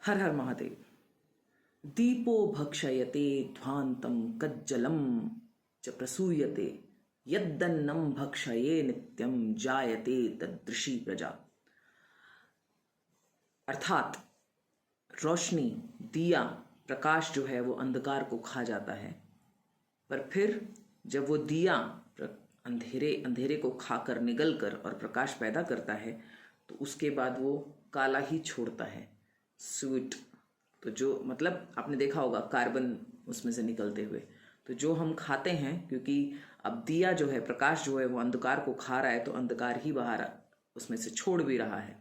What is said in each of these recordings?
हर हर महादेव। दीपो भक्षयते ध्वांतम कज्जलम च प्रसूयते यद्दन्नम भक्षये नित्यम जायते तदृशी प्रजा। अर्थात रोशनी, दिया, प्रकाश जो है वो अंधकार को खा जाता है, पर फिर जब वो दिया अंधेरे को खाकर निगल कर और प्रकाश पैदा करता है तो उसके बाद वो काला ही छोड़ता है, स्वीट। तो जो मतलब आपने देखा होगा कार्बन उसमें से निकलते हुए। तो जो हम खाते हैं, क्योंकि अब दिया जो है, प्रकाश जो है वो अंधकार को खा रहा है, तो अंधकार ही बाहर उसमें से छोड़ भी रहा है।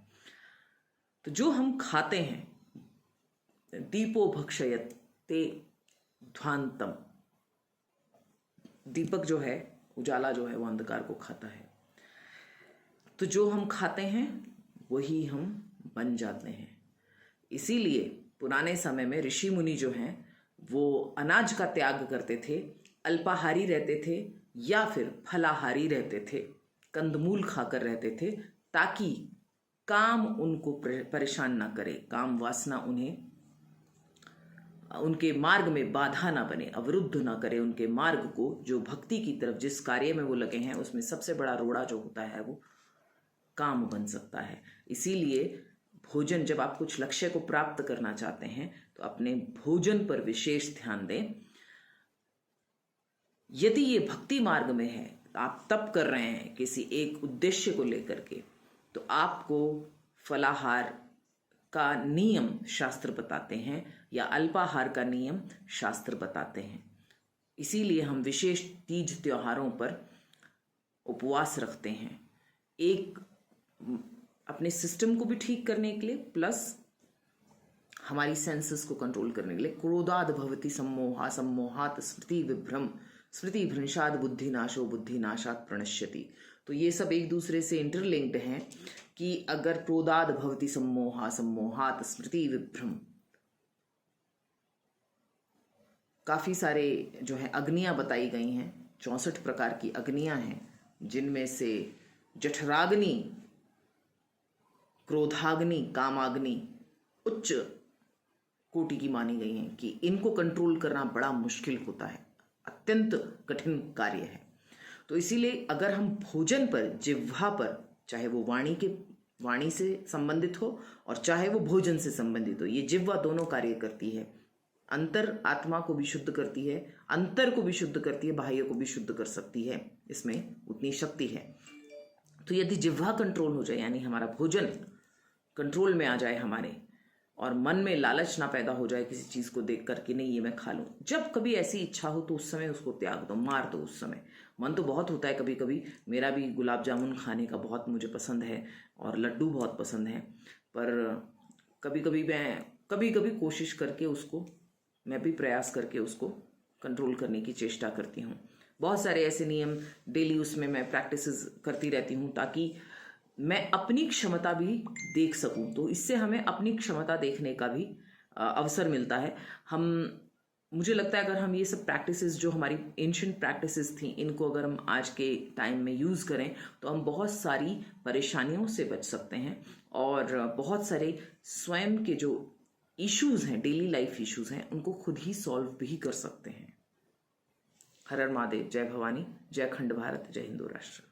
तो जो हम खाते हैं, दीपो भक्षयते ध्वांतम, दीपक जो है, उजाला जो है वो अंधकार को खाता है। तो जो हम खाते हैं वही हम बन जाते हैं। इसीलिए पुराने समय में ऋषि मुनि जो हैं वो अनाज का त्याग करते थे, अल्पाहारी रहते थे या फिर फलाहारी रहते थे, कंदमूल खाकर रहते थे, ताकि काम उनको परेशान ना करे, काम वासना उन्हें उनके मार्ग में बाधा ना बने, अवरुद्ध ना करे उनके मार्ग को। जो भक्ति की तरफ जिस कार्य में वो लगे हैं उसमें सबसे बड़ा रोड़ा जो होता है वो काम बन सकता है। इसीलिए भोजन, जब आप कुछ लक्ष्य को प्राप्त करना चाहते हैं तो अपने भोजन पर विशेष ध्यान दें। यदि ये भक्ति मार्ग में है, आप तप कर रहे हैं किसी एक उद्देश्य को लेकर के, तो आपको फलाहार का नियम शास्त्र बताते हैं या अल्पाहार का नियम शास्त्र बताते हैं। इसीलिए हम विशेष तीज त्योहारों पर उपवास रखते हैं, एक अपने सिस्टम को भी ठीक करने के लिए, प्लस हमारी सेंसेस को कंट्रोल करने के लिए। क्रोधाद भवति सम्मोहा, सम्मोहात स्मृति विभ्रम, स्मृति भ्रंशाद बुद्धिनाशो, बुद्धिनाशात प्रणश्यति। तो ये सब एक दूसरे से इंटरलिंक्ड हैं कि अगर क्रोधाद भवति सम्मोहा, सम्मोहात स्मृति विभ्रम, काफी सारे जो है अग्नियां बताई गई हैं, 64 प्रकार की अग्नियां हैं, जिनमें से जठराग्नि, क्रोधाग्नि, कामाग्नि उच्च कोटि की मानी गई हैं कि इनको कंट्रोल करना बड़ा मुश्किल होता है, अत्यंत कठिन कार्य है। तो इसीलिए अगर हम भोजन पर, जिह्वा पर, चाहे वो वाणी से संबंधित हो और चाहे वो भोजन से संबंधित हो, ये जिह्वा दोनों कार्य करती है। अंतर आत्मा को भी शुद्ध करती है, अंतर को भी शुद्ध करती है, बाह्य को भी शुद्ध कर सकती है, इसमें उतनी शक्ति है। तो यदि जिह्वा कंट्रोल हो जाए, यानी हमारा भोजन कंट्रोल में आ जाए हमारे, और मन में लालच ना पैदा हो जाए किसी चीज़ को देख कर कि नहीं ये मैं खा लूँ, जब कभी ऐसी इच्छा हो तो उस समय उसको त्याग दो, मार दो उस समय। मन तो बहुत होता है कभी कभी, मेरा भी गुलाब जामुन खाने का बहुत मुझे पसंद है और लड्डू बहुत पसंद है, पर कभी कभी कोशिश करके उसको, मैं भी प्रयास करके उसको कंट्रोल करने की चेष्टा करती हूँ। बहुत सारे ऐसे नियम डेली उसमें मैं प्रैक्टिसेस करती रहती हूँ, ताकि मैं अपनी क्षमता भी देख सकूं। तो इससे हमें अपनी क्षमता देखने का भी अवसर मिलता है। मुझे लगता है अगर हम ये सब प्रैक्टिसेस, जो हमारी एंशिएंट प्रैक्टिसेस थी, इनको अगर हम आज के टाइम में यूज़ करें तो हम बहुत सारी परेशानियों से बच सकते हैं और बहुत सारे स्वयं के जो इश्यूज़ हैं, डेली लाइफ इश्यूज़ हैं, उनको खुद ही सॉल्व भी कर सकते हैं। हर हर महादेव। जय भवानी, जय खंड भारत, जय हिंदू राष्ट्र।